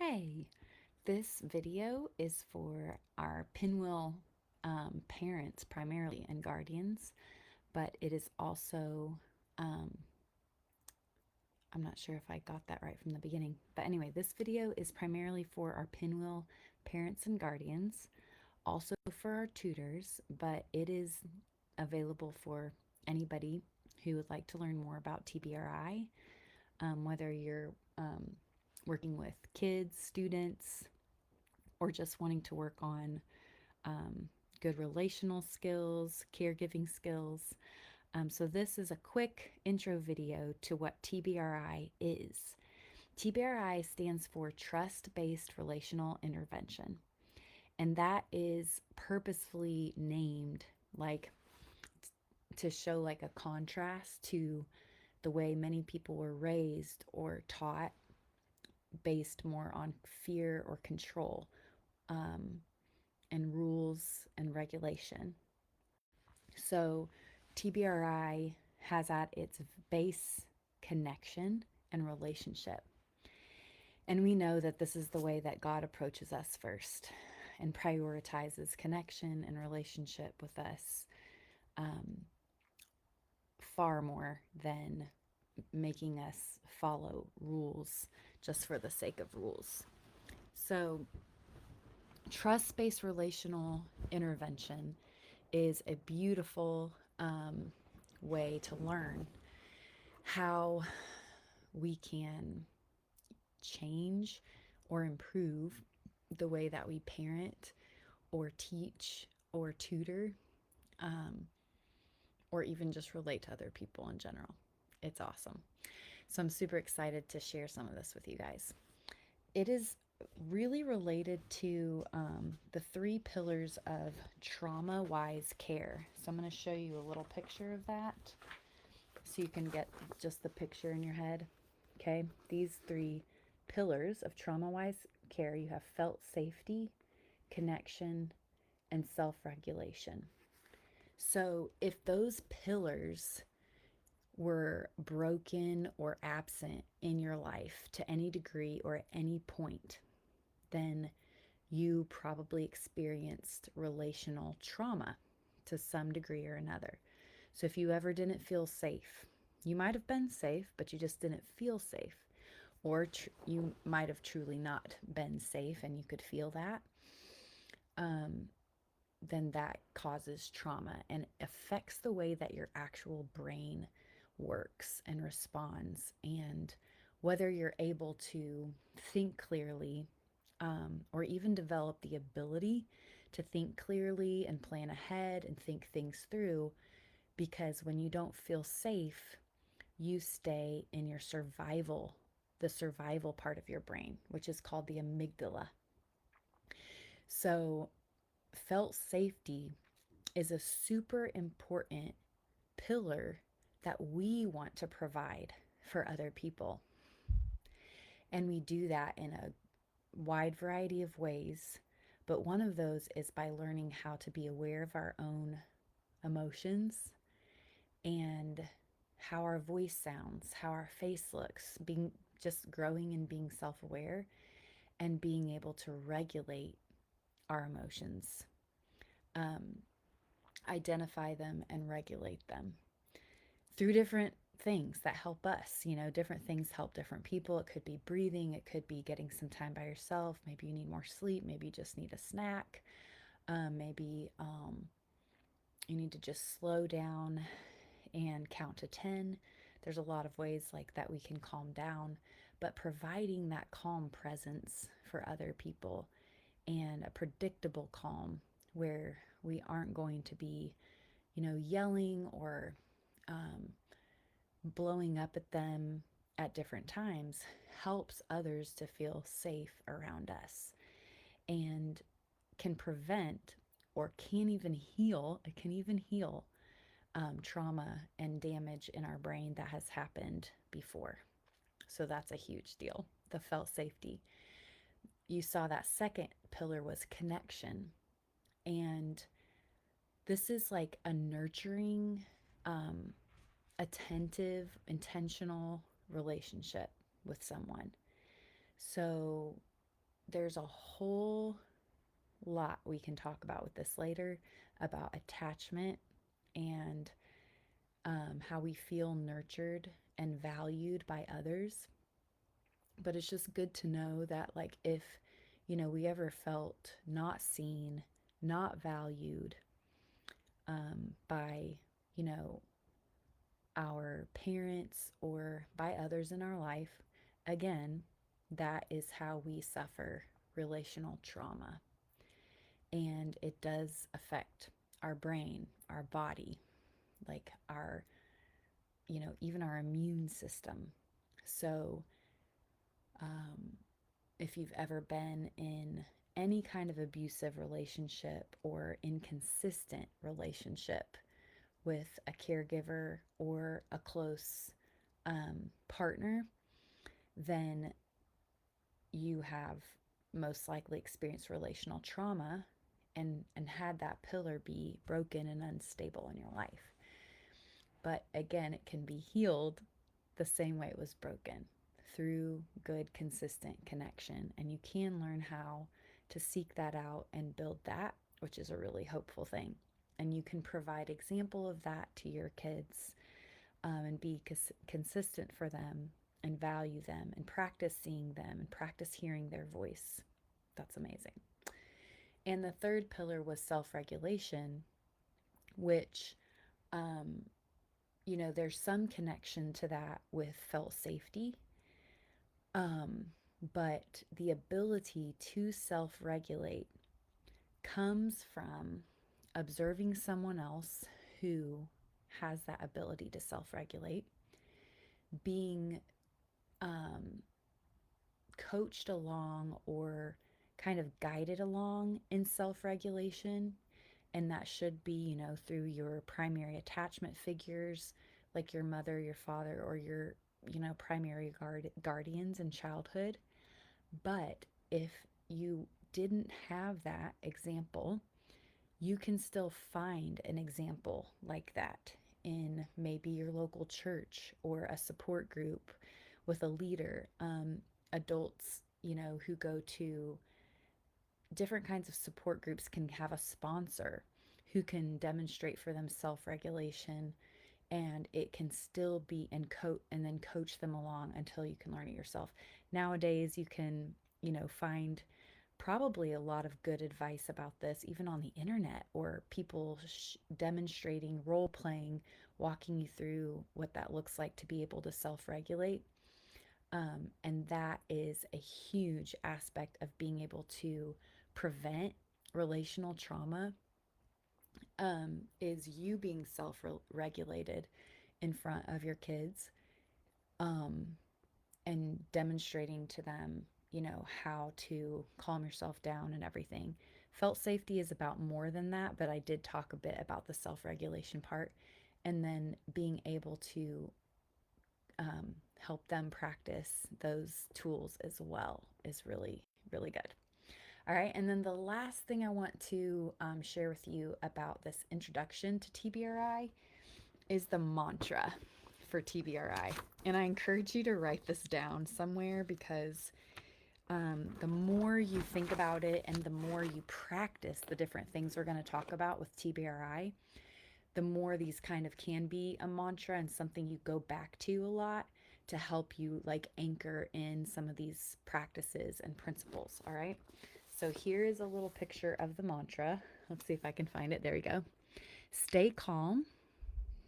Hey, this video is for our pinwheel parents primarily and guardians, but it is also, um, I'm not sure if I got that right from the beginning. But anyway, this video is primarily for our pinwheel parents and guardians, also for our tutors, but it is available for anybody who would like to learn more about TBRI, whether you're working with kids, students, or just wanting to work on um, good relational skills, caregiving skills. So, this is a quick intro video to what TBRI is. TBRI stands for Trust Based Relational Intervention, and that is purposefully named like to show like a contrast to the way many people were raised or taught based more on fear or control. Um, and rules and regulation. So, TBRI has at its base connection and relationship. And we know that this is the way that God approaches us first and prioritizes connection and relationship with us um, far more than making us follow rules just for the sake of rules. So, trust based relational intervention is a beautiful way to learn how we can change or improve the way that we parent or teach or tutor, um, or even just relate to other people in general. It's awesome. So I'm super excited to share some of this with you guys. It is really related to the three pillars of trauma wise care. So I'm going to show you a little picture of that so you can get just the picture in your head. Okay, these three pillars of trauma wise care, you have felt safety, connection, and self regulation. So if those pillars were broken or absent in your life to any degree or at any point, then you probably experienced relational trauma to some degree or another. So if you ever didn't feel safe, you might have been safe, but you just didn't feel safe. Or you might have truly not been safe and you could feel that. Um, then that causes trauma and affects the way that your actual brain works and responds, and whether you're able to think clearly, or even develop the ability to think clearly and plan ahead and think things through. Because when you don't feel safe, you stay in your the survival part of your brain, which is called the amygdala. So, felt safety is a super important pillar that we want to provide for other people. And we do that in a wide variety of ways. But one of those is by learning how to be aware of our own emotions and how our voice sounds, how our face looks, being just growing and being self aware and being able to regulate our emotions, um, identify them and regulate them through different things that help us. Different things help different people. It could be breathing, it could be getting some time by yourself. Maybe you need more sleep, maybe you just need a snack, maybe you need to just slow down and count to 10. There's a lot of ways like that we can calm down, but providing that calm presence for other people and a predictable calm where we aren't going to be, yelling or blowing up at them at different times helps others to feel safe around us and can prevent or it can even heal trauma and damage in our brain that has happened before. So that's a huge deal. The felt safety. You saw that second pillar was connection. And this is like a nurturing, um, attentive, intentional relationship with someone. So there's a whole lot we can talk about with this later about attachment and how we feel nurtured and valued by others. But it's just good to know that, like, if, we ever felt not seen, not valued by, you know, our parents or by others in our life, again, that is how we suffer relational trauma. And it does affect our brain, our body, like our, even our immune system. So, um, if you've ever been in any kind of abusive relationship or inconsistent relationship with a caregiver or a close partner, then you have most likely experienced relational trauma and had that pillar be broken and unstable in your life. But again, it can be healed the same way it was broken, through good, consistent connection. And you can learn how to seek that out and build that, which is a really hopeful thing. And you can provide example of that to your kids, and be consistent for them and value them and practice seeing them and practice hearing their voice. That's amazing. And the third pillar was self regulation, which, um, there's some connection to that with felt safety. Um, but the ability to self regulate comes from observing someone else who has that ability to self regulate, being um, coached along or kind of guided along in self regulation. And that should be, through your primary attachment figures, like your mother, your father, or your, primary guardians in childhood. But if you didn't have that example, you can still find an example like that in maybe your local church or a support group with a leader. Adults, who go to different kinds of support groups can have a sponsor who can demonstrate for them self-regulation, and it can still be and then coach them along until you can learn it yourself. Nowadays you can, find probably a lot of good advice about this even on the internet, or people demonstrating role playing, walking you through what that looks like to be able to self-regulate. And that is a huge aspect of being able to prevent relational trauma, is you being self-regulated in front of your kids, um, and demonstrating to them, how to calm yourself down and everything. Felt safety is about more than that, but I did talk a bit about the self-regulation part. And then being able to help them practice those tools as well is really, really good. All right, and then the last thing I want to share with you about this introduction to TBRI is the mantra for TBRI. And I encourage you to write this down somewhere, because the more you think about it and the more you practice the different things we're going to talk about with TBRI, the more these kind of can be a mantra and something you go back to a lot to help you like anchor in some of these practices and principles. All right. So here is a little picture of the mantra. Let's see if I can find it. There we go. Stay calm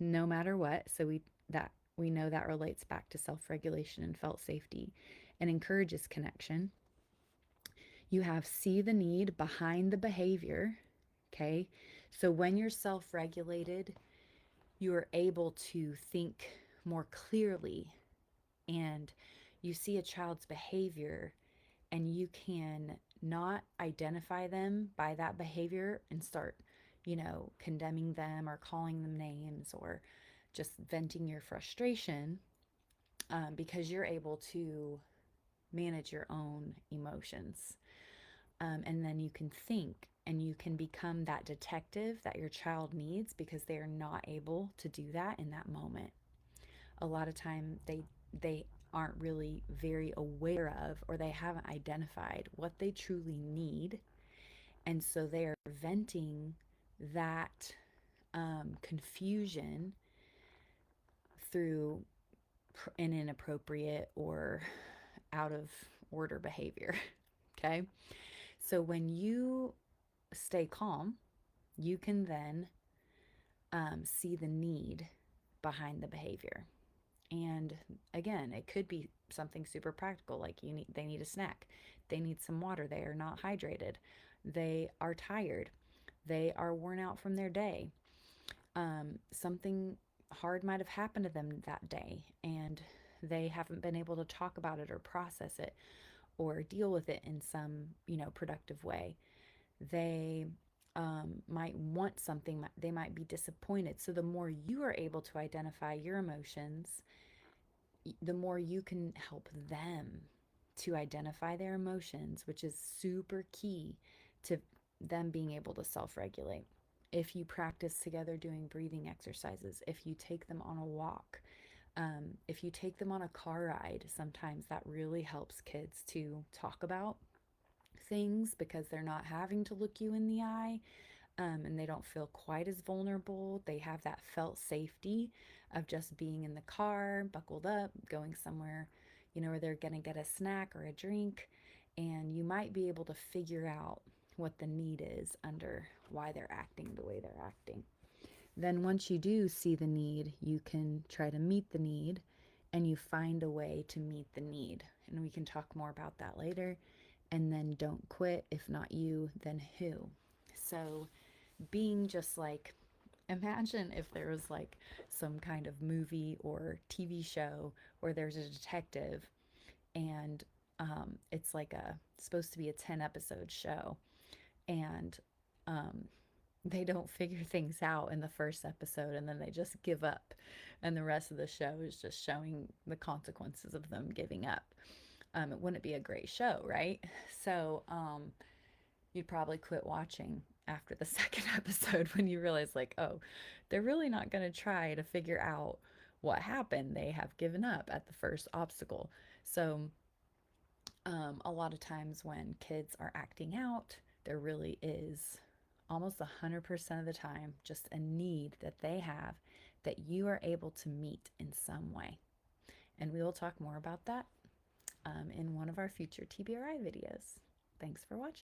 no matter what. So we know that relates back to self-regulation and felt safety and encourages connection. You have see the need behind the behavior. Okay. So when you're self-regulated, you are able to think more clearly, and you see a child's behavior and you can not identify them by that behavior and start, condemning them or calling them names or just venting your frustration, because you're able to manage your own emotions. And then you can think and you can become that detective that your child needs, because they are not able to do that in that moment. A lot of time they aren't really very aware of, or they haven't identified what they truly need. And so they are venting that confusion through an inappropriate or out of order behavior. Okay. So when you stay calm, you can then see the need behind the behavior. And again, it could be something super practical, like they need a snack, they need some water, they are not hydrated, they are tired, they are worn out from their day. Something hard might have happened to them that day, and they haven't been able to talk about it or process it or deal with it in some, productive way. They might want something, they might be disappointed. So the more you are able to identify your emotions, the more you can help them to identify their emotions, which is super key to them being able to self regulate. If you practice together doing breathing exercises, if you take them on a walk, if you take them on a car ride, sometimes that really helps kids to talk about things because they're not having to look you in the eye, and they don't feel quite as vulnerable. They have that felt safety of just being in the car, buckled up, going somewhere, where they're going to get a snack or a drink. And you might be able to figure out what the need is under why they're acting the way they're acting. Then, once you do see the need, you can try to meet the need and you find a way to meet the need. And we can talk more about that later. And then don't quit. If not you, then who? So, being just like, imagine if there was like some kind of movie or TV show where there's a detective, and it's like supposed to be a 10 episode show, and um, they don't figure things out in the first episode, and then they just give up, and the rest of the show is just showing the consequences of them giving up. It wouldn't be a great show, right? So you'd probably quit watching after the second episode when you realize, like, oh, they're really not going to try to figure out what happened. They have given up at the first obstacle. So, a lot of times when kids are acting out, there really is almost 100% of the time just a need that they have that you are able to meet in some way. And we will talk more about that in one of our future TBRI videos. Thanks for watching.